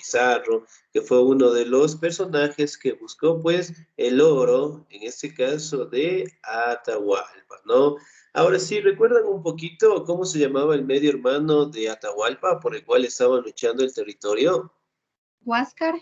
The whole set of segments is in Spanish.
Pizarro, que fue uno de los personajes que buscó pues el oro, en este caso de Atahualpa, ¿no? Ahora sí, ¿recuerdan un poquito cómo se llamaba el medio hermano de Atahualpa por el cual estaban luchando el territorio? Huáscar.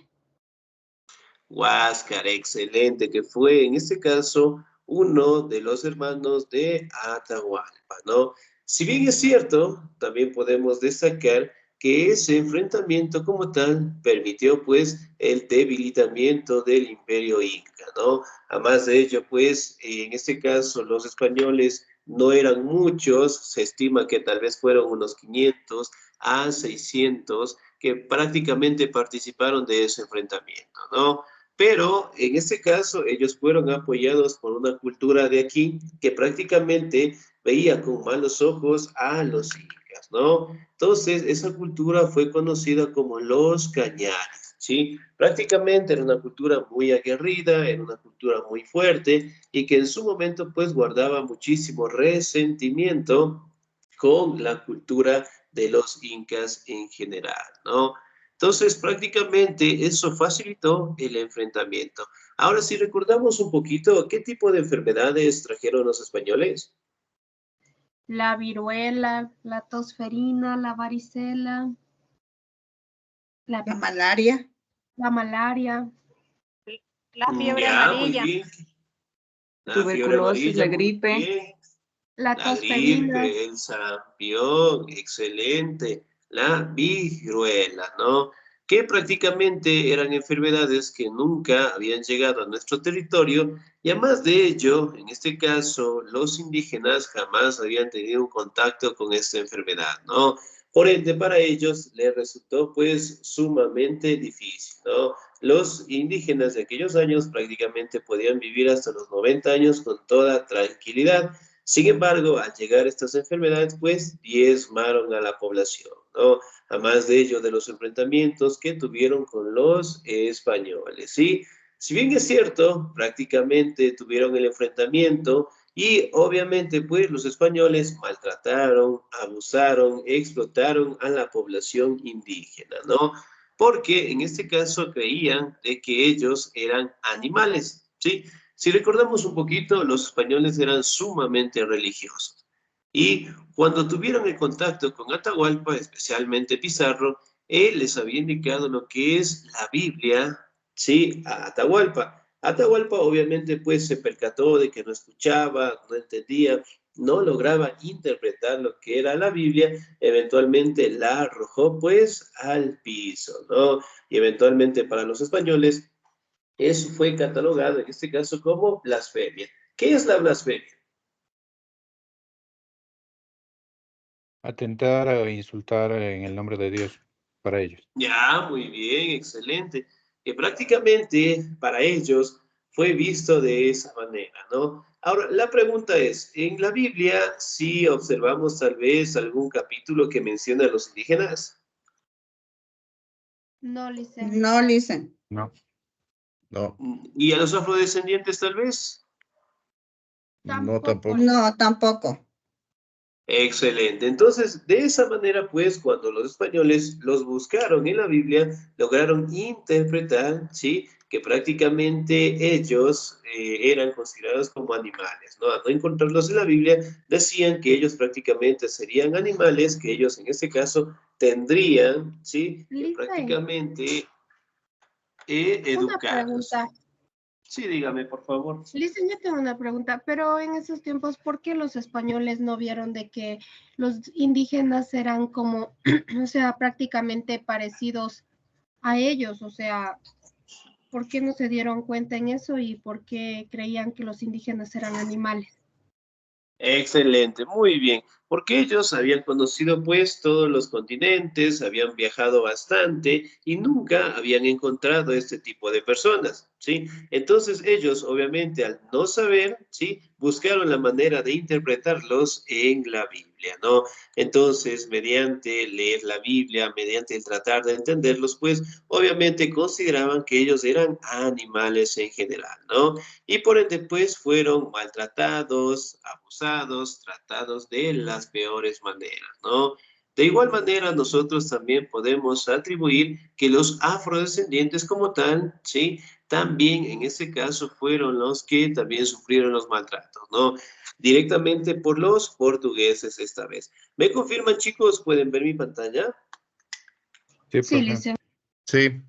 Huáscar, excelente, que fue en este caso uno de los hermanos de Atahualpa, ¿no? Si bien es cierto, también podemos destacar que ese enfrentamiento como tal permitió pues el debilitamiento del imperio inca, ¿no? Además de ello, pues en este caso los españoles no eran muchos, se estima que tal vez fueron unos 500 a 600 que prácticamente participaron de ese enfrentamiento, ¿no? Pero en este caso ellos fueron apoyados por una cultura de aquí que prácticamente veía con malos ojos a los incas, ¿no? Entonces esa cultura fue conocida como los cañares, ¿sí? Prácticamente era una cultura muy aguerrida, era una cultura muy fuerte y que en su momento pues guardaba muchísimo resentimiento con la cultura de los incas en general, ¿no? Entonces, prácticamente eso facilitó el enfrentamiento. Ahora, si recordamos un poquito, ¿qué tipo de enfermedades trajeron los españoles? La viruela, la tosferina, la varicela, La malaria. la malaria. La fiebre Ya, muy amarilla. bien. La fiebre Tuberculosis, amarilla, la muy gripe. bien. La La tosferina. gripe, el sarampión, excelente. La viruela, ¿no? Que prácticamente eran enfermedades que nunca habían llegado a nuestro territorio y además de ello, en este caso, los indígenas jamás habían tenido un contacto con esta enfermedad, ¿no? Por ende, para ellos les resultó pues sumamente difícil, ¿no? Los indígenas de aquellos años prácticamente podían vivir hasta los 90 años con toda tranquilidad. Sin embargo, al llegar estas enfermedades, pues diezmaron a la población, ¿no? Además de ello, de los enfrentamientos que tuvieron con los españoles, ¿sí? Si bien es cierto, prácticamente tuvieron el enfrentamiento y obviamente, pues los españoles maltrataron, abusaron, explotaron a la población indígena, ¿no? Porque en este caso creían de que ellos eran animales, ¿sí? Si recordamos un poquito, los españoles eran sumamente religiosos. Y cuando tuvieron el contacto con Atahualpa, especialmente Pizarro, él les había indicado lo que es la Biblia, ¿sí? A Atahualpa. Atahualpa obviamente pues se percató de que no escuchaba, no entendía, no lograba interpretar lo que era la Biblia, eventualmente la arrojó pues al piso, ¿no? Y eventualmente para los españoles eso fue catalogado en este caso como blasfemia. ¿Qué es la blasfemia? Atentar o insultar en el nombre de Dios para ellos. Ya, muy bien, excelente. Que prácticamente para ellos fue visto de esa manera, ¿no? Ahora, la pregunta es, ¿en la Biblia sí observamos tal vez algún capítulo que menciona a los indígenas? No, Lice. No, listen. No, No, ¿Y a los afrodescendientes tal vez? no Tampoco. tampoco. No, tampoco. Excelente. Entonces, de esa manera, pues, cuando los españoles los buscaron en la Biblia, lograron interpretar, ¿sí? Que prácticamente ellos eran considerados como animales, ¿no? Al no encontrarlos en la Biblia, decían que ellos prácticamente serían animales, que ellos en este caso tendrían, ¿sí? Que Lice, prácticamente una educarlos. pregunta. Sí, dígame, por favor. Lice, yo tengo una pregunta, pero en esos tiempos, ¿por qué los españoles no vieron de que los indígenas eran como, o sea, prácticamente parecidos a ellos? O sea, ¿por qué no se dieron cuenta en eso y por qué creían que los indígenas eran animales? Excelente, muy bien, porque ellos habían conocido pues todos los continentes, habían viajado bastante y nunca habían encontrado este tipo de personas, ¿sí? Entonces ellos obviamente al no saber, ¿sí? Buscaron la manera de interpretarlos en la Biblia, ¿no? Entonces, mediante leer la Biblia, mediante el tratar de entenderlos, pues obviamente consideraban que ellos eran animales en general, ¿no? Y por ende, pues, fueron maltratados, abusados, tratados de las peores maneras, ¿no? De igual manera, nosotros también podemos atribuir que los afrodescendientes como tal, ¿sí? También en ese caso fueron los que también sufrieron los maltratos, ¿no? Directamente por los portugueses esta vez. ¿Me confirman, chicos? ¿Pueden ver mi pantalla? Sí, Sí, profe. licenciado. Sí.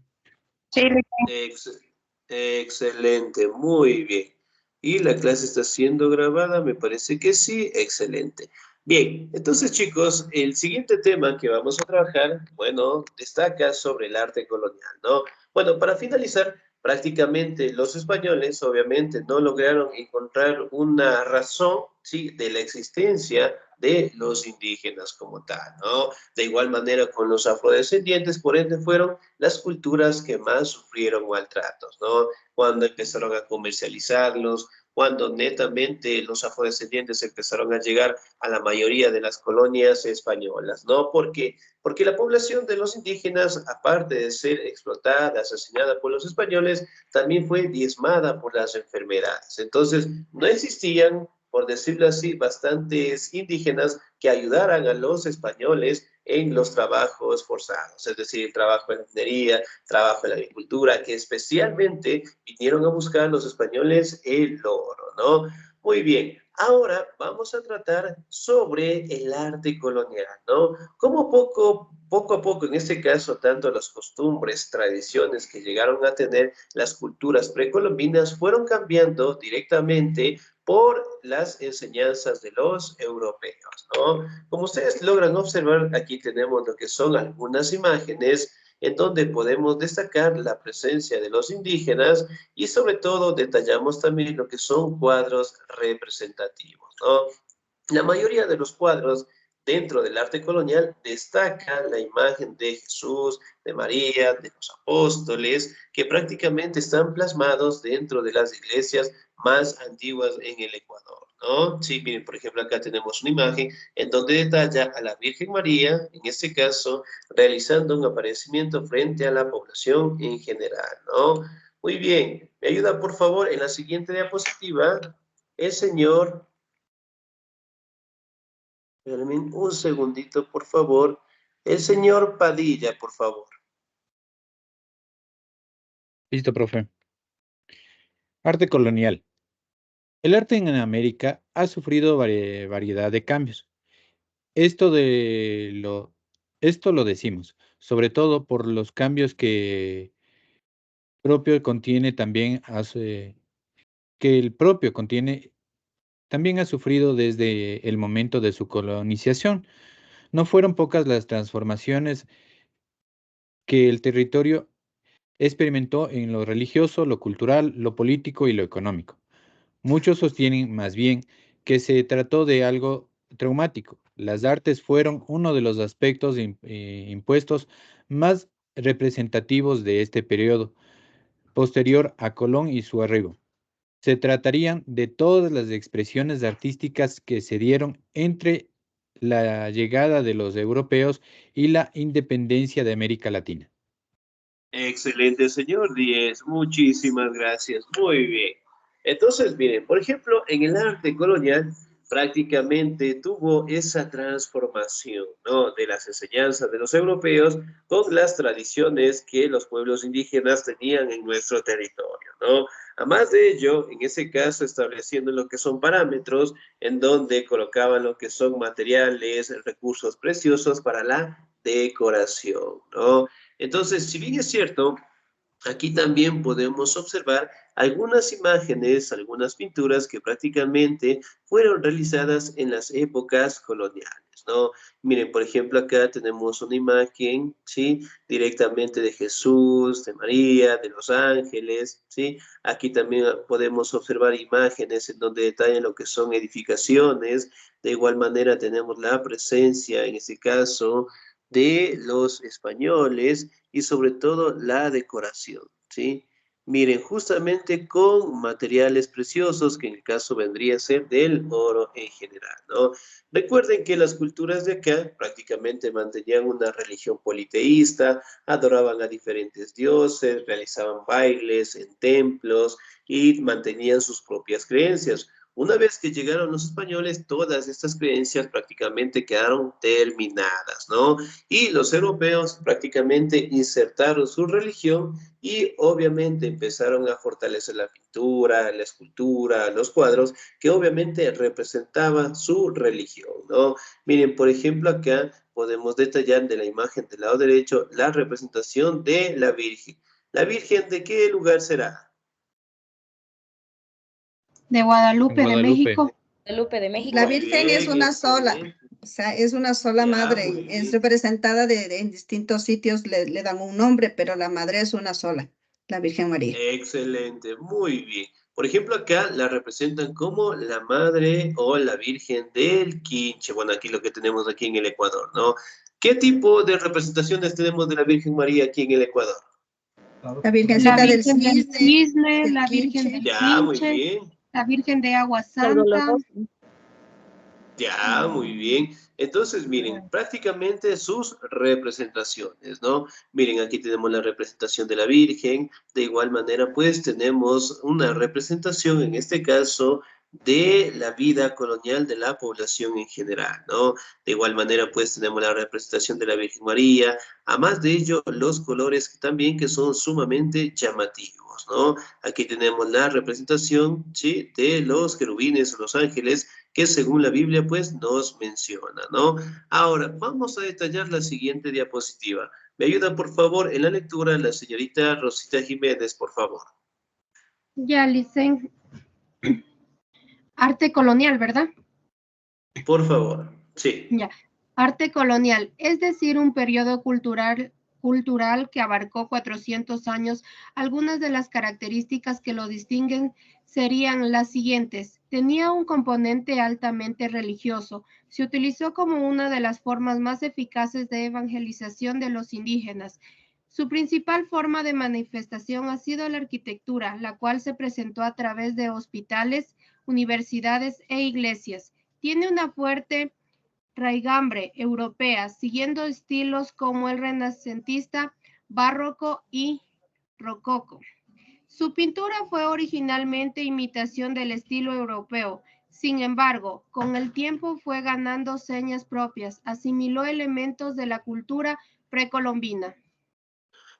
Sí, Ex- excelente, muy bien. ¿Y la clase está siendo grabada? Me parece que sí, excelente. Bien, entonces chicos, el siguiente tema que vamos a trabajar, bueno, destaca sobre el arte colonial, ¿no? Bueno, para finalizar, prácticamente los españoles obviamente no lograron encontrar una razón, ¿sí?, de la existencia de los indígenas como tal, ¿no? De igual manera con los afrodescendientes, por ende fueron las culturas que más sufrieron maltratos, ¿no? Cuando empezaron a comercializarlos, cuando netamente los afrodescendientes empezaron a llegar a la mayoría de las colonias españolas, ¿no? Porque la población de los indígenas, aparte de ser explotada, asesinada por los españoles, también fue diezmada por las enfermedades. Entonces, no existían, por decirlo así, bastantes indígenas que ayudaran a los españoles en los trabajos forzados, es decir, trabajo en la minería, trabajo en la agricultura, que especialmente vinieron a buscar los españoles el oro, ¿no? Muy bien, ahora vamos a tratar sobre el arte colonial, ¿no? Cómo poco a poco, en este caso, tanto las costumbres, tradiciones que llegaron a tener las culturas precolombinas fueron cambiando directamente por las enseñanzas de los europeos, ¿no? Como ustedes logran observar, aquí tenemos lo que son algunas imágenes en donde podemos destacar la presencia de los indígenas y sobre todo detallamos también lo que son cuadros representativos, ¿no? La mayoría de los cuadros dentro del arte colonial destacan la imagen de Jesús, de María, de los apóstoles, que prácticamente están plasmados dentro de las iglesias más antiguas en el Ecuador, ¿no? Sí, miren, por ejemplo, acá tenemos una imagen en donde detalla a la Virgen María, en este caso, realizando un aparecimiento frente a la población en general, ¿no? Muy bien, me ayuda por favor en la siguiente diapositiva, el señor. Espérame un segundito, por favor. El señor Padilla, por favor. Listo, profe. Arte colonial. El arte en América ha sufrido variedad de cambios. Esto de lo, esto lo decimos, sobre todo por los cambios que propio contiene también que el propio contiene también ha sufrido desde el momento de su colonización. No fueron pocas las transformaciones que el territorio experimentó en lo religioso, lo cultural, lo político y lo económico. Muchos sostienen más bien que se trató de algo traumático. Las artes fueron uno de los aspectos impuestos más representativos de este periodo, posterior a Colón y su arribo. Se tratarían de todas las expresiones artísticas que se dieron entre la llegada de los europeos y la independencia de América Latina. Excelente, señor Díez. Muchísimas gracias. Muy bien. Entonces, miren, por ejemplo, en el arte colonial prácticamente tuvo esa transformación, ¿no?, de las enseñanzas de los europeos con las tradiciones que los pueblos indígenas tenían en nuestro territorio, ¿no? Además de ello, en ese caso, estableciendo lo que son parámetros en donde colocaban lo que son materiales, recursos preciosos para la decoración, ¿no? Entonces, si bien es cierto, aquí también podemos observar algunas imágenes, algunas pinturas que prácticamente fueron realizadas en las épocas coloniales, ¿no? Miren, por ejemplo, acá tenemos una imagen, ¿sí?, directamente de Jesús, de María, de los ángeles, ¿sí? Aquí también podemos observar imágenes en donde detallan lo que son edificaciones. De igual manera tenemos la presencia, en este caso, de los españoles y sobre todo la decoración, ¿sí? Miren, justamente con materiales preciosos, que en el caso vendría a ser del oro en general, ¿no? Recuerden que las culturas de acá prácticamente mantenían una religión politeísta, adoraban a diferentes dioses, realizaban bailes en templos y mantenían sus propias creencias. Una vez que llegaron los españoles, todas estas creencias prácticamente quedaron terminadas, ¿no? Y los europeos prácticamente insertaron su religión y obviamente empezaron a fortalecer la pintura, la escultura, los cuadros, que obviamente representaban su religión, ¿no? Miren, por ejemplo, acá podemos detallar de la imagen del lado derecho la representación de la Virgen. ¿La Virgen de qué lugar será? De Guadalupe, de México. Guadalupe de México. La Muy Virgen bien, es una sola, excelente. o sea, es una sola Ya, madre. muy Es bien. representada en distintos sitios, le dan un nombre, pero la madre es una sola, la Virgen María. Excelente, muy bien. Por ejemplo, acá la representan como la Madre o la Virgen del Quinche. Bueno, aquí lo que tenemos aquí en el Ecuador, ¿no? ¿Qué tipo de representaciones tenemos de la Virgen María aquí en el Ecuador? La La Virgencita del Virgen del Cisne, Cisne, del la Virgen Quinche. del Ya, muy Quinche, bien. la Virgen de Agua Todos los Santa. dos. Ya, muy bien. Entonces, miren, prácticamente sus representaciones, ¿no? Miren, aquí tenemos la representación de la Virgen. De igual manera, pues tenemos una representación, en este caso, de la vida colonial de la población en general, ¿no? De igual manera, pues tenemos la representación de la Virgen María. Además de ello, los colores también que son sumamente llamativos, ¿no? Aquí tenemos la representación, ¿sí? De los querubines o los ángeles que según la Biblia pues nos menciona, ¿no? Ahora, vamos a detallar la siguiente diapositiva. ¿Me ayuda por favor en la lectura la señorita Rosita Jiménez, por favor? Ya, Licen. Arte colonial, ¿verdad? Por favor, sí. Ya. Arte colonial, es decir, un periodo cultural que abarcó 400 años. Algunas de las características que lo distinguen serían las siguientes. Tenía un componente altamente religioso. Se utilizó como una de las formas más eficaces de evangelización de los indígenas. Su principal forma de manifestación ha sido la arquitectura, la cual se presentó a través de hospitales, universidades e iglesias. Tiene una fuerte raigambre europea, siguiendo estilos como el renacentista, barroco y rococó. Su pintura fue originalmente imitación del estilo europeo. Sin embargo, con el tiempo fue ganando señas propias, asimiló elementos de la cultura precolombina.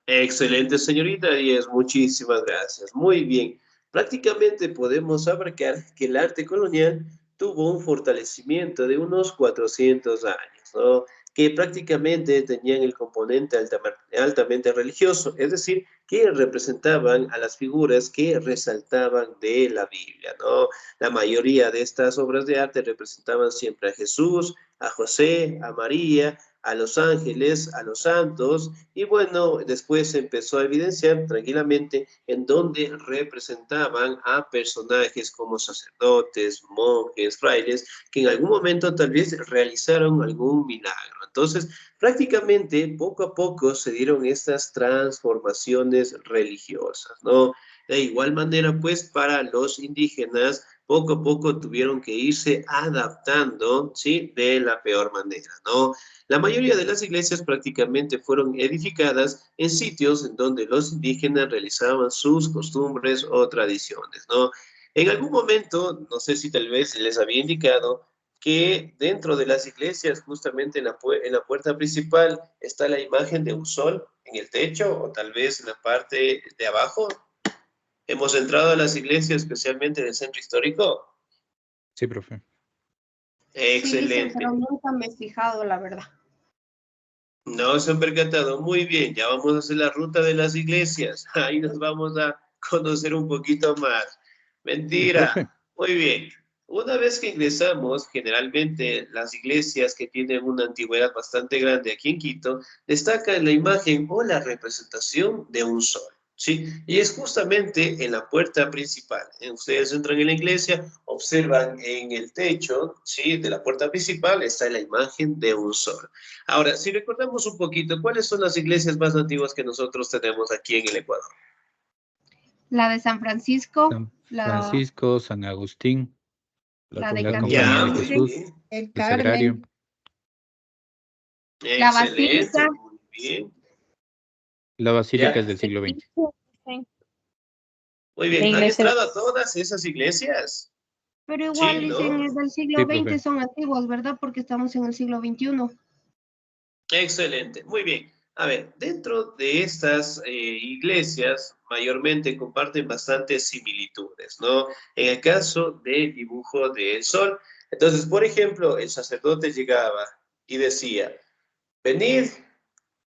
Excelente, señorita Díez, muchísimas gracias. Muy bien. Prácticamente podemos abarcar que el arte colonial tuvo un fortalecimiento de unos 400 años, ¿no? Que prácticamente tenían el componente altamente religioso, es decir, que representaban a las figuras que resaltaban de la Biblia, ¿no? La mayoría de estas obras de arte representaban siempre a Jesús, a José, a María, a los ángeles, a los santos, y bueno, después se empezó a evidenciar tranquilamente en donde representaban a personajes como sacerdotes, monjes, frailes, que en algún momento tal vez realizaron algún milagro. Entonces, prácticamente poco a poco se dieron estas transformaciones religiosas, ¿no? De igual manera, pues para los indígenas, poco a poco tuvieron que irse adaptando, ¿sí? De la peor manera, ¿no? La mayoría de las iglesias prácticamente fueron edificadas en sitios en donde los indígenas realizaban sus costumbres o tradiciones, ¿no? En algún momento, no sé si tal vez les había indicado que dentro de las iglesias, justamente en la puerta principal, está la imagen de un sol en el techo o tal vez en la parte de abajo. Hemos entrado a las iglesias, especialmente en el centro histórico. Sí, profe. Sí, dicen, Excelente. pero nunca me he fijado, la verdad. No se han percatado. Muy bien, ya vamos a hacer la ruta de las iglesias. Ahí nos vamos a conocer un poquito más. Mentira. Profe, Muy bien. Una vez que ingresamos, generalmente las iglesias que tienen una antigüedad bastante grande aquí en Quito, destacan la imagen o la representación de un sol. ¿Sí? Y es justamente en la puerta principal. Ustedes entran en la iglesia, observan en el techo, ¿sí? De la puerta principal está la imagen de un sol. Ahora, si recordamos un poquito, ¿cuáles son las iglesias más antiguas que nosotros tenemos aquí en el Ecuador? La de San Francisco, San la Francisco, San Agustín, de la Cantón Compañía Ya, de muy Quiche, Jesús, bien. El el Sagrario, Carmen, la Excelente, Basílica, muy bien. la Basílica Ya, es del siglo XX. muy La bien. ¿Han iglesia de entrado a todas esas iglesias? Pero igual Sí, dicen ¿no? del siglo Sí, XX profe. son antiguos, ¿verdad? Porque estamos en el siglo XXI. Excelente, muy bien. A ver, dentro de estas iglesias, mayormente comparten bastantes similitudes, ¿no? En el caso del dibujo del sol, entonces, por ejemplo, el sacerdote llegaba y decía, venid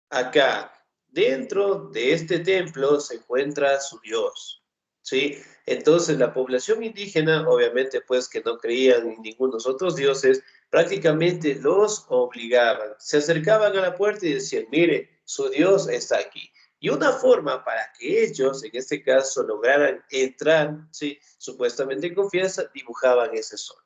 acá, dentro de este templo se encuentra su Dios, ¿sí? Entonces la población indígena, obviamente pues que no creían en ninguno de los otros dioses, prácticamente los obligaban, se acercaban a la puerta y decían, mire, su Dios está aquí. Y una forma para que ellos, en este caso, lograran entrar, ¿sí? Supuestamente en confianza, dibujaban ese sol.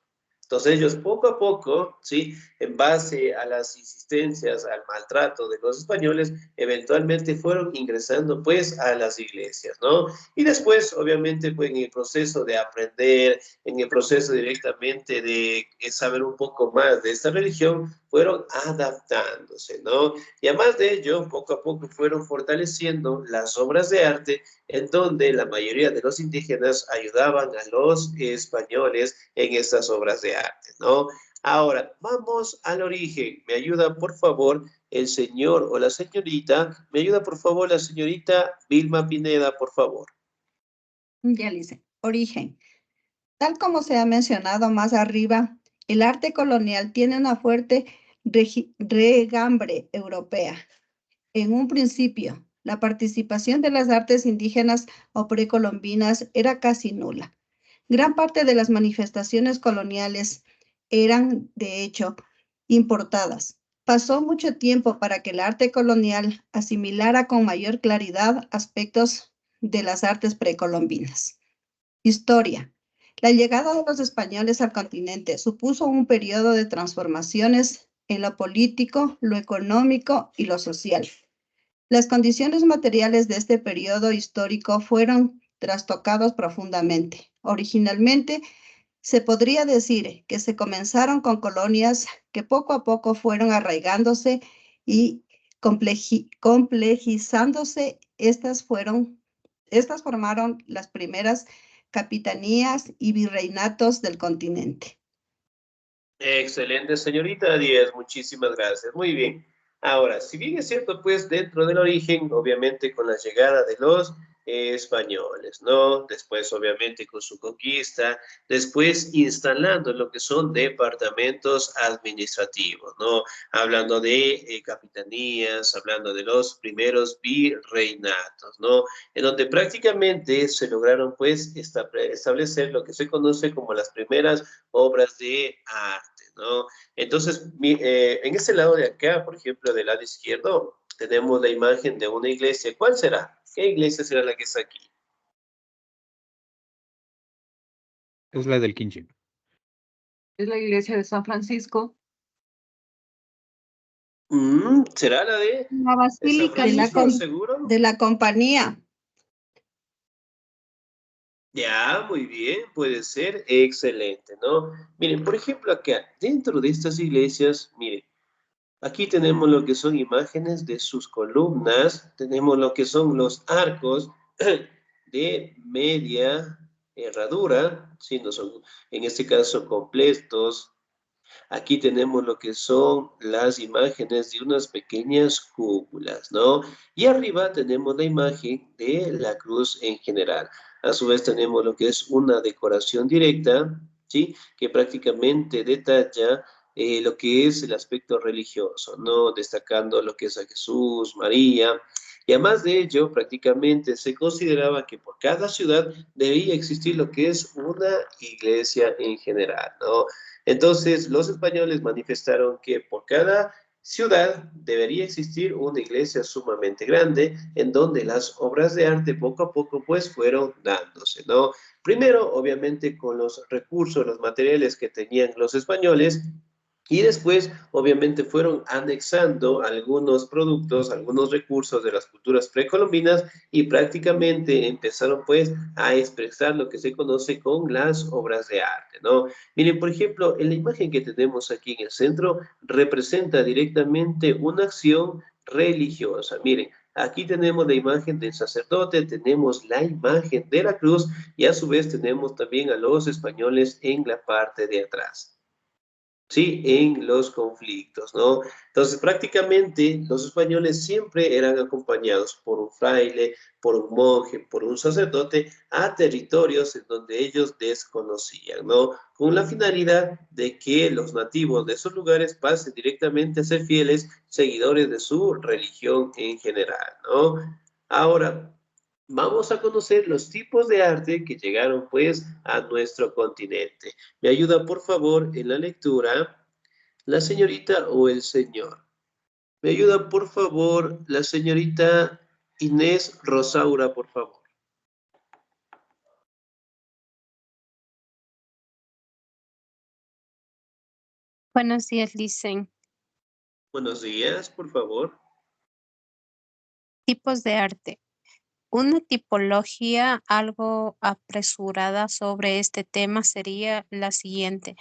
Entonces ellos poco a poco, ¿sí? En base a las insistencias, al maltrato de los españoles, eventualmente fueron ingresando pues a las iglesias, ¿no? Y después, obviamente, pues en el proceso de aprender, en el proceso directamente de saber un poco más de esta religión, fueron adaptándose, ¿no? Y además de ello, poco a poco fueron fortaleciendo las obras de arte en donde la mayoría de los indígenas ayudaban a los españoles en estas obras de arte, ¿no? Ahora, vamos al origen. ¿Me ayuda, por favor, el señor o la señorita? ¿Me ayuda, por favor, la señorita Vilma Pineda, por favor? Ya dice, origen. Tal como se ha mencionado más arriba, el arte colonial tiene una fuerte regambre europea. En un principio, la participación de las artes indígenas o precolombinas era casi nula. Gran parte de las manifestaciones coloniales eran, de hecho, importadas. Pasó mucho tiempo para que el arte colonial asimilara con mayor claridad aspectos de las artes precolombinas. Historia. La llegada de los españoles al continente supuso un periodo de transformaciones en lo político, lo económico y lo social. Las condiciones materiales de este periodo histórico fueron trastocados profundamente. Originalmente, se podría decir que se comenzaron con colonias que poco a poco fueron arraigándose y complejizándose. Estas formaron las primeras capitanías y virreinatos del continente. Excelente, señorita Díaz, muchísimas gracias. Muy bien. Ahora, si bien es cierto, pues dentro del origen, obviamente con la llegada de los españoles, ¿no? Después, obviamente, con su conquista, después instalando lo que son departamentos administrativos, ¿no? Hablando de capitanías, hablando de los primeros virreinatos, ¿no? En donde prácticamente se lograron, pues, establecer lo que se conoce como las primeras obras de arte, ¿no? Entonces, en este lado de acá, por ejemplo, del lado izquierdo, tenemos la imagen de una iglesia. ¿Cuál será? ¿Qué iglesia será la que está aquí? Es la del Quinche. Es la iglesia de San Francisco. ¿Será la de La San basílica, Francisco, dice. seguro? De la compañía. Ya, muy bien, puede ser excelente, ¿no? Miren, por ejemplo, acá, dentro de estas iglesias, miren, aquí tenemos lo que son imágenes de sus columnas, tenemos lo que son los arcos de media herradura, sí, no son en este caso completos. Aquí tenemos lo que son las imágenes de unas pequeñas cúpulas, ¿no? Y arriba tenemos la imagen de la cruz en general. A su vez tenemos lo que es una decoración directa, ¿sí? Que prácticamente detalla lo que es el aspecto religioso, ¿no? Destacando lo que es a Jesús, María. Y además de ello, prácticamente se consideraba que por cada ciudad debía existir lo que es una iglesia en general, ¿no? Entonces, los españoles manifestaron que por cada ciudad debería existir una iglesia sumamente grande en donde las obras de arte poco a poco pues fueron dándose, ¿no? Primero, obviamente, con los recursos, los materiales que tenían los españoles, y después, obviamente, fueron anexando algunos productos, algunos recursos de las culturas precolombinas y prácticamente empezaron pues a expresar lo que se conoce con las obras de arte, ¿no? Miren, por ejemplo, en la imagen que tenemos aquí en el centro representa directamente una acción religiosa. Miren, aquí tenemos la imagen del sacerdote, tenemos la imagen de la cruz y a su vez tenemos también a los españoles en la parte de atrás. Sí, en los conflictos, ¿no? Entonces, prácticamente los españoles siempre eran acompañados por un fraile, por un monje, por un sacerdote a territorios en donde ellos desconocían, ¿no? Con la finalidad de que los nativos de esos lugares pasen directamente a ser fieles seguidores de su religión en general, ¿no? Ahora, vamos a conocer los tipos de arte que llegaron pues a nuestro continente. ¿Me ayuda por favor en la lectura la señorita o el señor? ¿Me ayuda por favor la señorita Inés Rosaura, por favor? Buenos días, Licen. Buenos días, por favor. Tipos de arte. Una tipología algo apresurada sobre este tema sería la siguiente: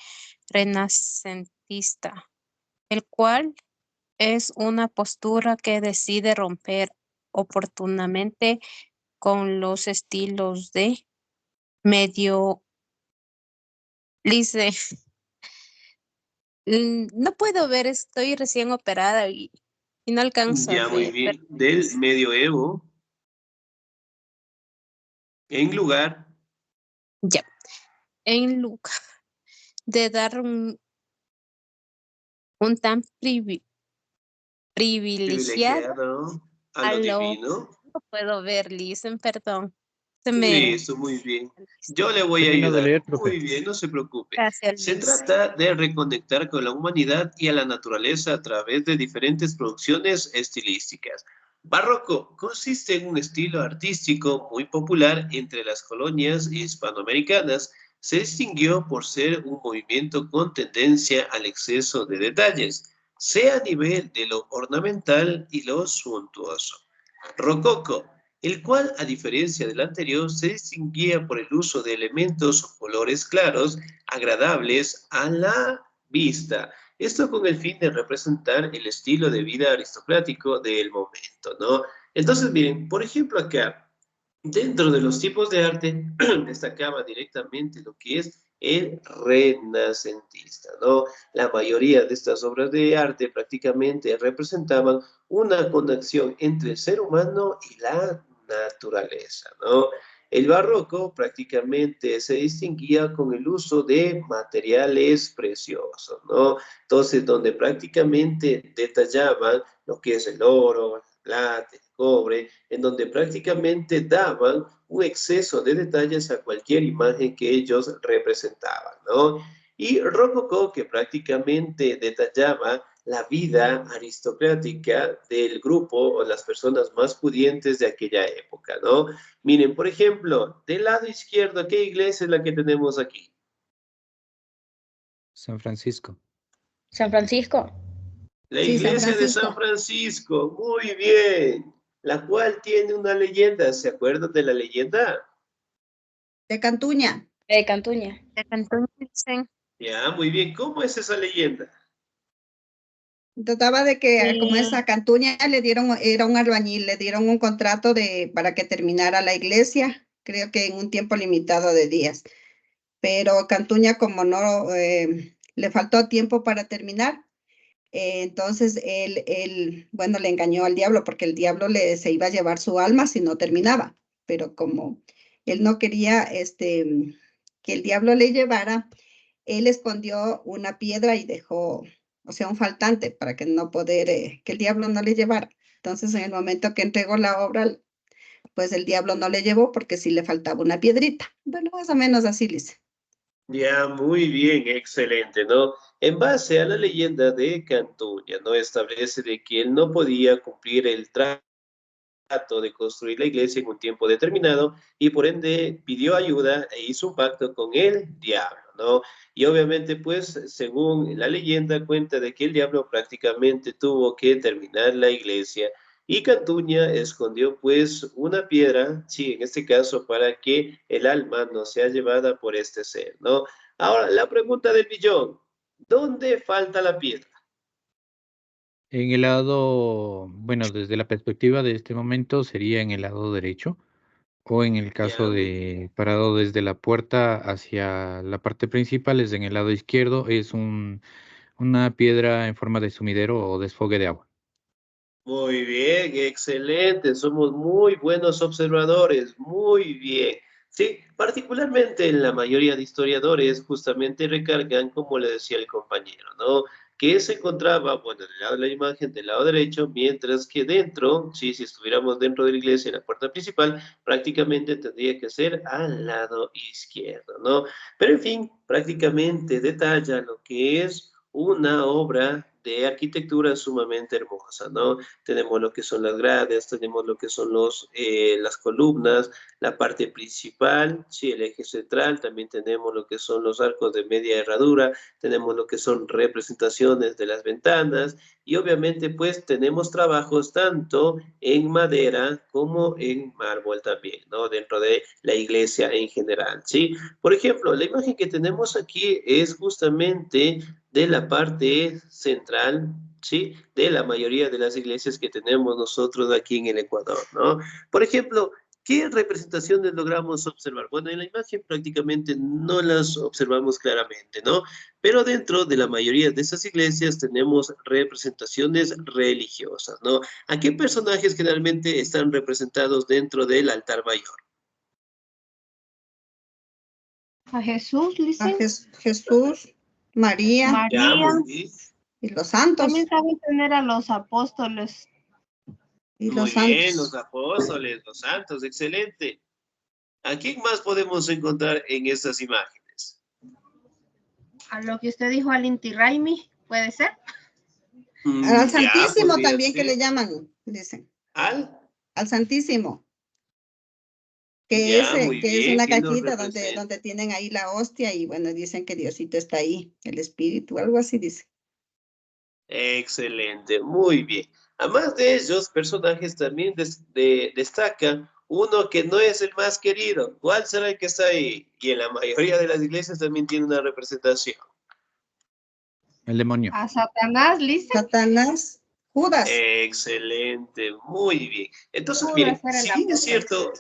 renacentista, el cual es una postura que decide romper oportunamente con los estilos de medio. Lice, no puedo ver, estoy recién operada y no alcanzo a Ya, muy ver. bien. Del medioevo. En lugar. Ya, en lugar de dar un tan privilegiado Privilegiado a a lo lo, divino. no puedo ver, Listen, perdón. Se me... Listo, muy bien. Yo le voy a Termino de ayudar. leer, profe. Muy bien, no se preocupe. Gracias, Se Liz. trata de reconectar con la humanidad y a la naturaleza a través de diferentes producciones estilísticas. Barroco consiste en un estilo artístico muy popular entre las colonias hispanoamericanas. Se distinguió por ser un movimiento con tendencia al exceso de detalles, sea a nivel de lo ornamental y lo suntuoso. Rococo, el cual, a diferencia del anterior, se distinguía por el uso de elementos o colores claros, agradables a la vista. Esto con el fin de representar el estilo de vida aristocrático del momento, ¿no? Entonces, miren, por ejemplo, acá, dentro de los tipos de arte, destacaba directamente lo que es el renacentista, ¿no? La mayoría de estas obras de arte prácticamente representaban una conexión entre el ser humano y la naturaleza, ¿no? El barroco prácticamente se distinguía con el uso de materiales preciosos, ¿no? Entonces, donde prácticamente detallaban lo que es el oro, la plata, el cobre, en donde prácticamente daban un exceso de detalles a cualquier imagen que ellos representaban, ¿no? Y Rococó, que prácticamente detallaba la vida aristocrática del grupo o las personas más pudientes de aquella época, ¿no? Miren, por ejemplo, del lado izquierdo, ¿qué iglesia es la que tenemos aquí? San Francisco. San Francisco. La Sí, San iglesia de San Francisco. Francisco, muy bien, la cual tiene una leyenda, ¿se acuerdan de la leyenda? De Cantuña. De Cantuña. De Cantón, Licen. Ya, muy bien, ¿cómo es esa leyenda? Trataba de que, como Eh, esa Cantuña le dieron, era un albañil, le dieron un contrato para que terminara la iglesia, creo que en un tiempo limitado de días. Pero Cantuña, como no le faltó tiempo para terminar, entonces bueno, le engañó al diablo porque el diablo se iba a llevar su alma si no terminaba. Pero como él no quería que el diablo le llevara, él escondió una piedra y dejó, o sea, un faltante para que no poder, que el diablo no le llevara. Entonces, en el momento que entregó la obra, pues el diablo no le llevó porque sí le faltaba una piedrita. Bueno, más o menos así, Lice. Ya, muy bien, excelente, ¿no? En base a la leyenda de Cantuña, ¿no? Establece de que él no podía cumplir el trato de construir la iglesia en un tiempo determinado y por ende pidió ayuda e hizo un pacto con el diablo, ¿no? Y obviamente, pues, según la leyenda cuenta de que el diablo prácticamente tuvo que terminar la iglesia y Cantuña escondió pues una piedra, sí, en este caso para que el alma no sea llevada por este ser, ¿no? Ahora, la pregunta del billón, ¿dónde falta la piedra? En el lado, bueno, desde la perspectiva de este momento sería en el lado derecho, o en el Ya, caso muy bien. de parado desde la puerta hacia la parte principal, es en el lado izquierdo, es una piedra en forma de sumidero o desfogue de agua. Muy bien, excelente. Somos muy buenos observadores. Muy bien. Sí, particularmente en la mayoría de historiadores justamente recargan, como le decía el compañero, ¿no? Que se encontraba, bueno, del lado de la imagen, del lado derecho, mientras que dentro, sí, si estuviéramos dentro de la iglesia, en la puerta principal, prácticamente tendría que ser al lado izquierdo, ¿no? Pero en fin, prácticamente detalla lo que es una obra de arquitectura sumamente hermosa, ¿no? Tenemos lo que son las gradas, tenemos lo que son las columnas, la parte principal, sí, el eje central, también tenemos lo que son los arcos de media herradura, tenemos lo que son representaciones de las ventanas y obviamente pues tenemos trabajos tanto en madera como en mármol también, ¿no? Dentro de la iglesia en general, ¿sí? Por ejemplo, la imagen que tenemos aquí es justamente de la parte central, ¿sí? De la mayoría de las iglesias que tenemos nosotros aquí en el Ecuador, ¿no? Por ejemplo, ¿qué representaciones logramos observar? Bueno, en la imagen prácticamente no las observamos claramente, ¿no? Pero dentro de la mayoría de esas iglesias tenemos representaciones religiosas, ¿no? ¿A qué personajes generalmente están representados dentro del altar mayor? A Jesús, A dicen. Jesús, María Ya, María. muy bien. y los También santos. saben tener a los apóstoles. Y los Muy bien, los santos. apóstoles, los santos, excelente. ¿A quién más podemos encontrar en estas imágenes? A lo que usted dijo al Inti Raimi, ¿puede ser? Al Ya, Santísimo podría también que ser. le llaman, dicen. Al, Al Santísimo. ya, muy Que es bien, una ¿quién nos cajita representa? donde tienen ahí la hostia y bueno, dicen que Diosito está ahí, el espíritu, algo así dice. Excelente, muy bien. Además de ellos, personajes también destacan uno que no es el más querido. ¿Cuál será el que está ahí? Y en la mayoría de las iglesias también tiene una representación. El demonio. A Satanás, dicen. Satanás, Judas. Excelente, muy bien. Entonces, Judas miren, era el si bien es apóstol. cierto,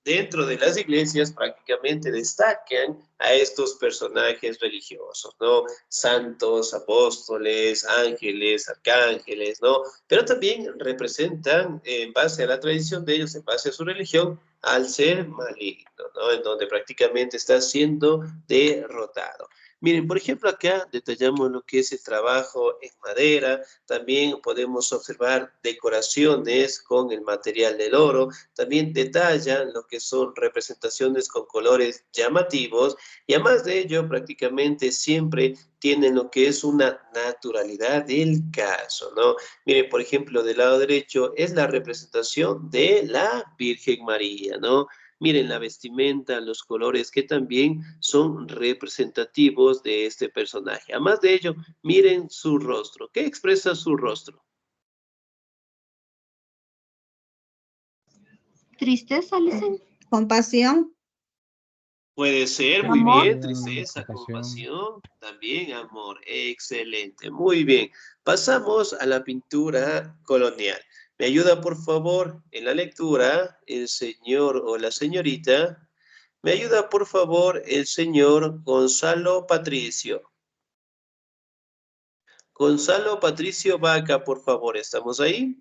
dentro de las iglesias prácticamente destacan a estos personajes religiosos, ¿no? Santos, apóstoles, ángeles, arcángeles, ¿no? Pero también representan, en base a la tradición de ellos, en base a su religión, al ser maligno, ¿no? En donde prácticamente está siendo derrotado. Miren, por ejemplo, acá detallamos lo que es el trabajo en madera, también podemos observar decoraciones con el material del oro, también detallan lo que son representaciones con colores llamativos y además de ello prácticamente siempre tienen lo que es una naturalidad del caso, ¿no? Miren, por ejemplo, del lado derecho es la representación de la Virgen María, ¿no? Miren la vestimenta, los colores que también son representativos de este personaje. Además de ello, miren su rostro. ¿Qué expresa su rostro? Tristeza, dicen. Compasión. Puede ser, muy Amor. bien, Compasión, tristeza, compasión. compasión, también amor. Excelente, muy bien. Pasamos a la pintura colonial. ¿Me ayuda, por favor, en la lectura el señor o la señorita? ¿Me ayuda, por favor, el señor Gonzalo Patricio? Gonzalo Patricio Vaca, por favor, ¿estamos ahí?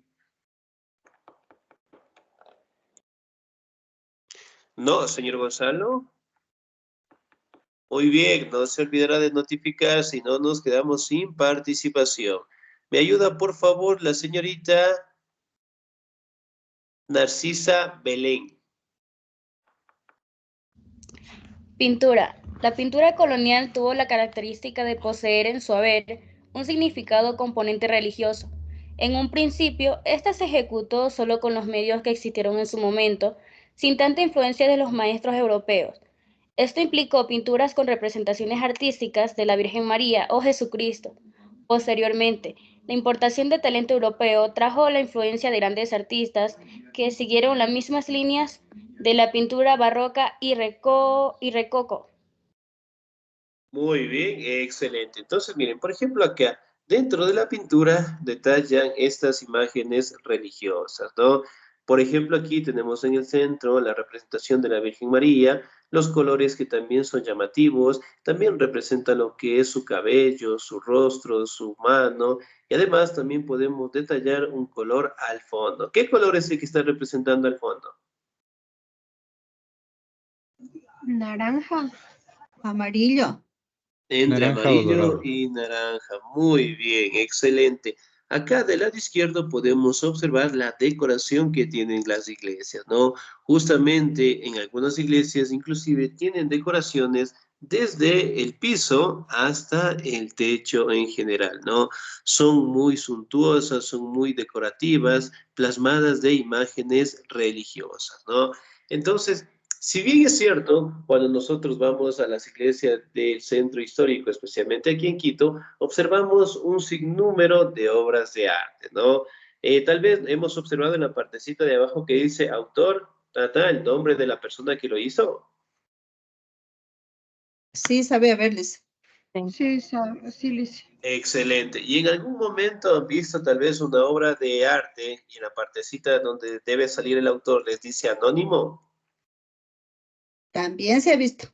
No, señor Gonzalo. Muy bien, no se olvidará de notificar, si no nos quedamos sin participación. ¿Me ayuda, por favor, la señorita Narcisa Belén? Pintura. La pintura colonial tuvo la característica de poseer en su haber un significado componente religioso. En un principio, esta se ejecutó solo con los medios que existieron en su momento, sin tanta influencia de los maestros europeos. Esto implicó pinturas con representaciones artísticas de la Virgen María o Jesucristo. Posteriormente, la importación de talento europeo trajo la influencia de grandes artistas que siguieron las mismas líneas de la pintura barroca y rococó. Muy bien, excelente. Entonces, miren, por ejemplo, acá dentro de la pintura detallan estas imágenes religiosas, ¿no? Por ejemplo, aquí tenemos en el centro la representación de la Virgen María, los colores que también son llamativos, también representan lo que es su cabello, su rostro, su mano, y además también podemos detallar un color al fondo. ¿Qué color es el que está representando al fondo? Naranja. Amarillo. Entre Naranja o amarillo dorado. y naranja. Muy bien, excelente. Acá del lado izquierdo podemos observar la decoración que tienen las iglesias, ¿no? Justamente en algunas iglesias inclusive tienen decoraciones desde el piso hasta el techo en general, ¿no? Son muy suntuosas, son muy decorativas, plasmadas de imágenes religiosas, ¿no? Entonces, si bien es cierto, cuando nosotros vamos a las iglesias del centro histórico, especialmente aquí en Quito, observamos un sinnúmero de obras de arte, ¿no? Tal vez hemos observado en la partecita de abajo que dice autor, el nombre de la persona que lo hizo. Sí, sabe verles. Sí, sí, Liz. Excelente. ¿Y en algún momento han visto tal vez una obra de arte y en la partecita donde debe salir el autor les dice anónimo? También se ha visto.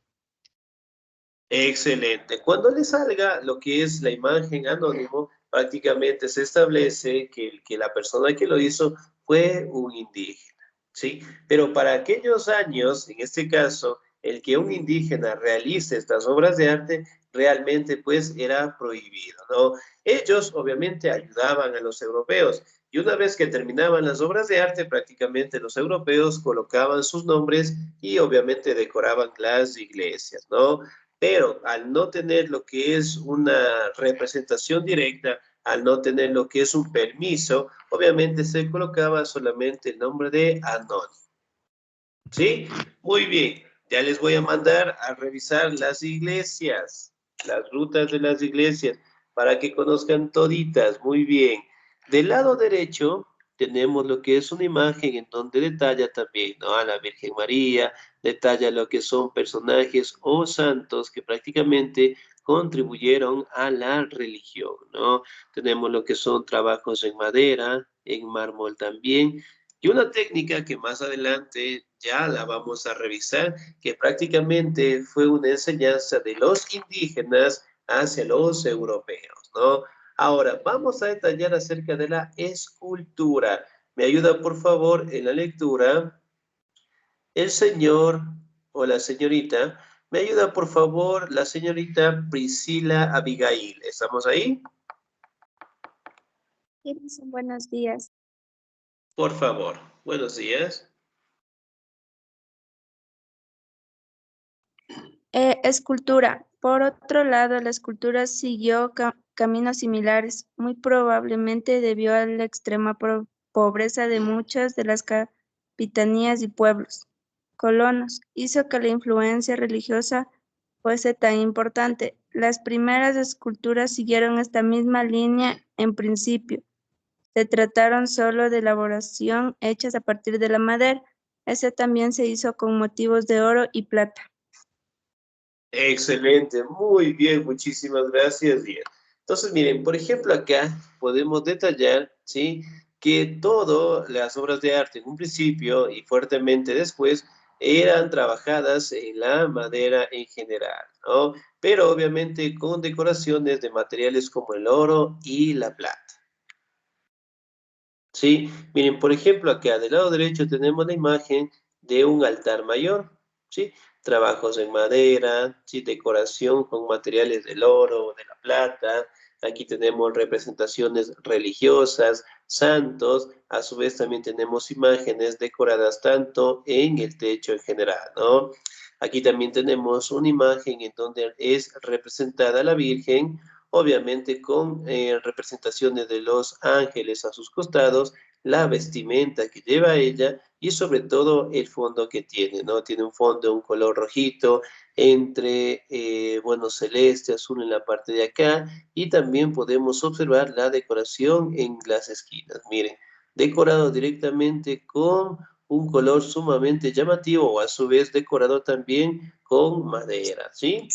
Excelente. Cuando le salga lo que es la imagen anónimo, prácticamente se establece que la persona que lo hizo fue un indígena, ¿sí? Pero para aquellos años, en este caso, el que un indígena realice estas obras de arte realmente pues era prohibido, ¿no? Ellos obviamente ayudaban a los europeos y una vez que terminaban las obras de arte, prácticamente los europeos colocaban sus nombres y obviamente decoraban las iglesias, ¿no? Pero al no tener lo que es una representación directa, al no tener lo que es un permiso, obviamente se colocaba solamente el nombre de anónimo. ¿Sí? Muy bien. Ya les voy a mandar a revisar las iglesias, las rutas de las iglesias, para que conozcan toditas. Muy bien. Del lado derecho tenemos lo que es una imagen en donde detalla también, ¿no? A la Virgen María, detalla lo que son personajes o santos que prácticamente contribuyeron a la religión, ¿no? Tenemos lo que son trabajos en madera, en mármol también, y una técnica que más adelante ya la vamos a revisar, que prácticamente fue una enseñanza de los indígenas hacia los europeos, ¿no? Ahora, vamos a detallar acerca de la escultura. ¿Me ayuda, por favor, en la lectura? El señor o la señorita. ¿Me ayuda, por favor, la señorita Priscila Abigail? ¿Estamos ahí? Buenos días. Por favor. Buenos días. Escultura. Por otro lado, la escultura siguió caminos similares, muy probablemente debido a la extrema pobreza de muchas de las capitanías y pueblos colonos, hizo que la influencia religiosa fuese tan importante. Las primeras esculturas siguieron esta misma línea en principio. Se trataron solo de elaboración hechas a partir de la madera. Ese también se hizo con motivos de oro y plata. Excelente, muy bien, muchísimas gracias. Bien. Entonces, miren, por ejemplo, acá podemos detallar, ¿sí? Que todas las obras de arte en un principio y fuertemente después eran trabajadas en la madera en general, ¿no? Pero obviamente con decoraciones de materiales como el oro y la plata. ¿Sí? Miren, por ejemplo, acá del lado derecho tenemos la imagen de un altar mayor, ¿sí? Trabajos en madera, ¿sí? Decoración con materiales del oro o de la plata. Aquí tenemos representaciones religiosas, santos. A su vez también tenemos imágenes decoradas tanto en el techo en general, ¿no? Aquí también tenemos una imagen en donde es representada la Virgen, obviamente con representaciones de los ángeles a sus costados, la vestimenta que lleva ella y sobre todo el fondo que tiene, ¿no? Tiene un fondo, un color rojito, entre, bueno, celeste, azul en la parte de acá, y también podemos observar la decoración en las esquinas. Miren, decorado directamente con un color sumamente llamativo o a su vez decorado también con madera, ¿sí?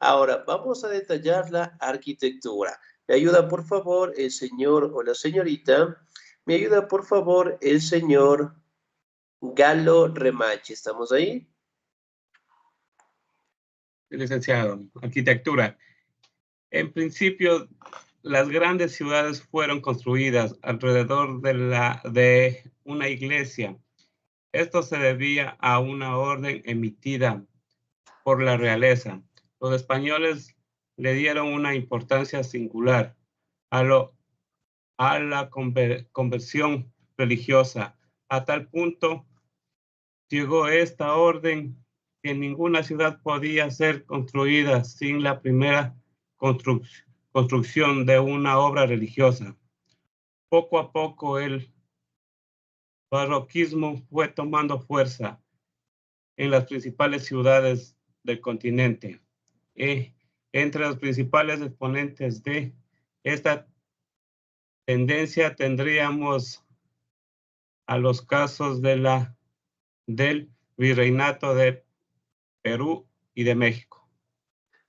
Ahora, vamos a detallar la arquitectura. Me ayuda, por favor, el señor o la señorita. Me ayuda, por favor, el señor Galo Remache. ¿Estamos ahí? Licenciado, arquitectura. En principio, las grandes ciudades fueron construidas alrededor de una iglesia. Esto se debía a una orden emitida por la realeza. Los españoles le dieron una importancia singular a la conversión religiosa. A tal punto llegó esta orden que ninguna ciudad podía ser construida sin la primera construcción de una obra religiosa. Poco a poco el barroquismo fue tomando fuerza en las principales ciudades del continente. Entre los principales exponentes de esta tendencia tendríamos a los casos del Virreinato de Perú y de México.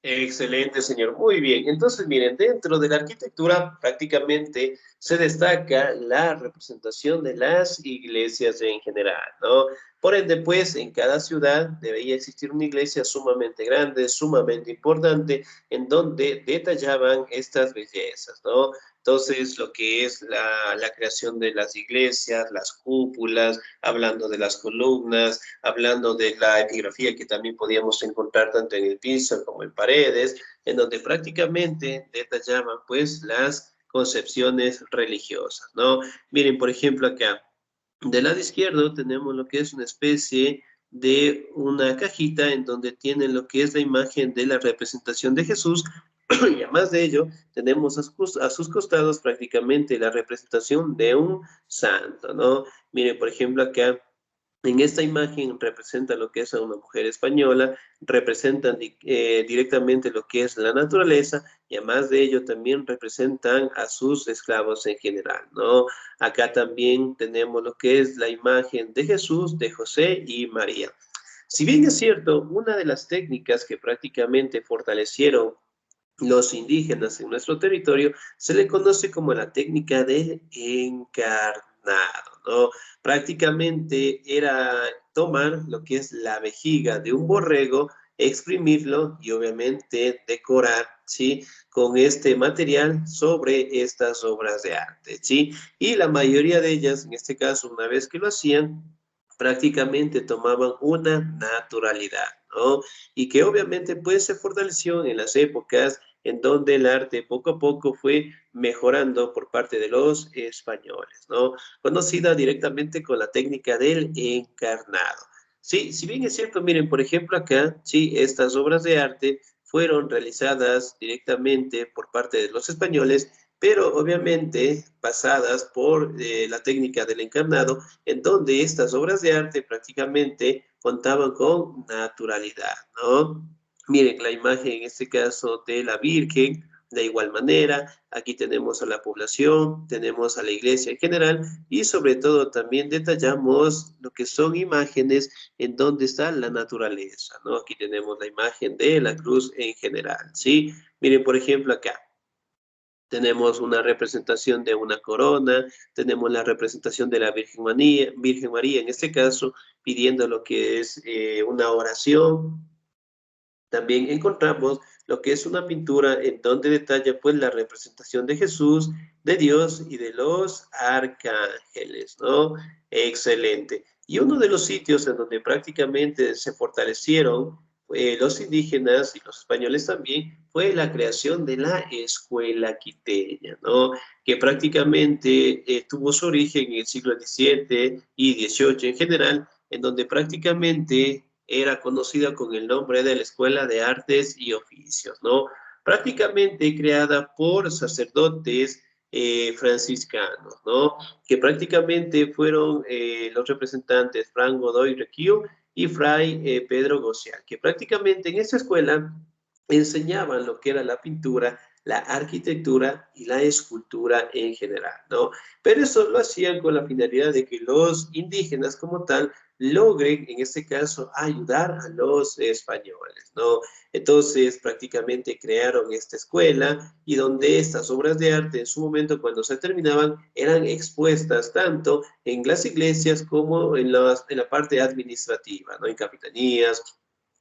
Excelente, señor. Muy bien. Entonces, miren, dentro de la arquitectura prácticamente se destaca la representación de las iglesias en general, ¿no? Por ende, pues, en cada ciudad debería existir una iglesia sumamente grande, sumamente importante, en donde detallaban estas bellezas, ¿no? Entonces, lo que es la creación de las iglesias, las cúpulas, hablando de las columnas, hablando de la epigrafía que también podíamos encontrar tanto en el piso como en paredes, en donde prácticamente detallaban pues las concepciones religiosas, ¿no? Miren, por ejemplo, acá, del lado izquierdo tenemos lo que es una especie de una cajita en donde tienen lo que es la imagen de la representación de Jesús, y además de ello, tenemos a sus costados prácticamente la representación de un santo, ¿no? Miren, por ejemplo, acá en esta imagen representa lo que es a una mujer española, representan directamente lo que es la naturaleza y además de ello también representan a sus esclavos en general, ¿no? Acá también tenemos lo que es la imagen de Jesús, de José y María. Si bien es cierto, una de las técnicas que prácticamente fortalecieron los indígenas en nuestro territorio se le conoce como la técnica del encarnado, ¿no? Prácticamente era tomar lo que es la vejiga de un borrego, exprimirlo y obviamente decorar, ¿sí? Con este material sobre estas obras de arte, ¿sí? Y la mayoría de ellas, en este caso, una vez que lo hacían, prácticamente tomaban una naturalidad, ¿no? Y que obviamente pues se fortaleció en las épocas en donde el arte poco a poco fue mejorando por parte de los españoles, ¿no? Conocida directamente con la técnica del encarnado. Sí, si bien es cierto, miren, por ejemplo acá, sí, estas obras de arte fueron realizadas directamente por parte de los españoles, pero obviamente pasadas por la técnica del encarnado, en donde estas obras de arte prácticamente contaban con naturalidad, ¿no? Miren la imagen en este caso de la Virgen, de igual manera, aquí tenemos a la población, tenemos a la iglesia en general y sobre todo también detallamos lo que son imágenes en donde está la naturaleza, ¿no? Aquí tenemos la imagen de la cruz en general, ¿sí? Miren, por ejemplo, acá. Tenemos una representación de una corona, tenemos la representación de la Virgen María en este caso, pidiendo lo que es una oración. También encontramos lo que es una pintura en donde detalla pues la representación de Jesús, de Dios y de los arcángeles, ¿no? Excelente. Y uno de los sitios en donde prácticamente se fortalecieron los indígenas y los españoles también fue la creación de la escuela quiteña, ¿no? Que prácticamente tuvo su origen en el siglo XVII y XVIII en general, en donde prácticamente era conocida con el nombre de la Escuela de Artes y Oficios, ¿no? Prácticamente creada por sacerdotes franciscanos, ¿no? Que prácticamente fueron los representantes Fran Godoy Requio y Fray Pedro Gocial, que prácticamente en esta escuela enseñaban lo que era la pintura, la arquitectura y la escultura en general, ¿no? Pero eso lo hacían con la finalidad de que los indígenas como tal logren, en este caso, ayudar a los españoles, ¿no? Entonces, prácticamente crearon esta escuela y donde estas obras de arte en su momento, cuando se terminaban, eran expuestas tanto en las iglesias como en la parte administrativa, ¿no? En capitanías,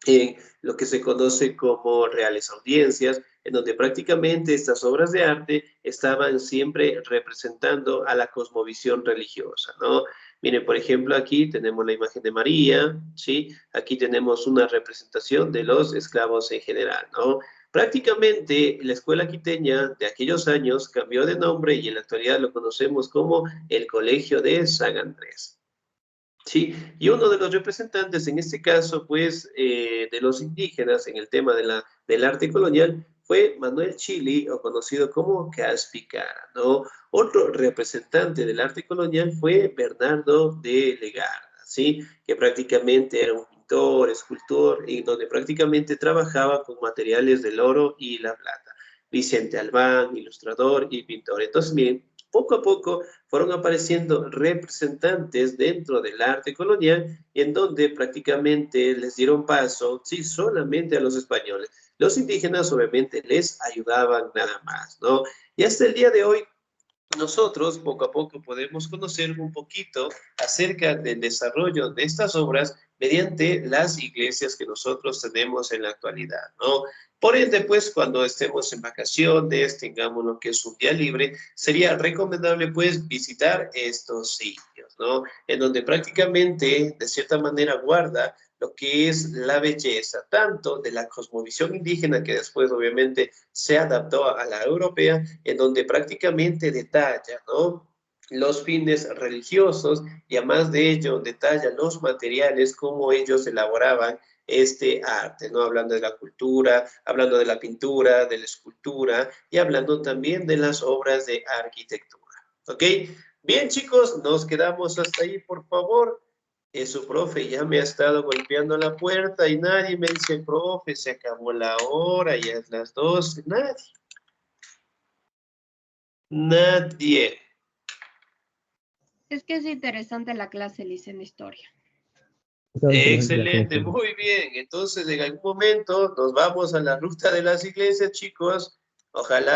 en lo que se conoce como reales audiencias, en donde prácticamente estas obras de arte estaban siempre representando a la cosmovisión religiosa, ¿no? Miren, por ejemplo, aquí tenemos la imagen de María, ¿sí? Aquí tenemos una representación de los esclavos en general, ¿no? Prácticamente la escuela quiteña de aquellos años cambió de nombre y en la actualidad lo conocemos como el Colegio de San Andrés. Sí, y uno de los representantes, en este caso, pues, de los indígenas en el tema del arte colonial fue Manuel Chili, o conocido como Caspicara, ¿no? Otro representante del arte colonial fue Bernardo de Legarda, ¿sí? Que prácticamente era un pintor, escultor, y donde prácticamente trabajaba con materiales del oro y la plata. Vicente Albán, ilustrador y pintor. Entonces, miren, poco a poco fueron apareciendo representantes dentro del arte colonial en donde prácticamente les dieron paso, sí, solamente a los españoles. Los indígenas obviamente les ayudaban nada más, ¿no? Y hasta el día de hoy nosotros poco a poco podemos conocer un poquito acerca del desarrollo de estas obras mediante las iglesias que nosotros tenemos en la actualidad, ¿no? Por ende, pues, cuando estemos en vacaciones, tengamos lo que es un día libre, sería recomendable, pues, visitar estos sitios, ¿no? En donde prácticamente, de cierta manera, guarda lo que es la belleza, tanto de la cosmovisión indígena, que después obviamente se adaptó a la europea, en donde prácticamente detalla, ¿no? Los fines religiosos y además de ello detalla los materiales, cómo ellos elaboraban este arte, ¿no? Hablando de la cultura, hablando de la pintura, de la escultura y hablando también de las obras de arquitectura, ¿ok? Bien, chicos, nos quedamos hasta ahí, por favor. Su profe ya me ha estado golpeando la puerta y nadie me dice, profe, se acabó la hora, ya es las 12, nadie. Nadie. Es que es interesante la clase, Liz, en historia. Excelente, muy bien. Entonces, en algún momento nos vamos a la ruta de las iglesias, chicos. Ojalá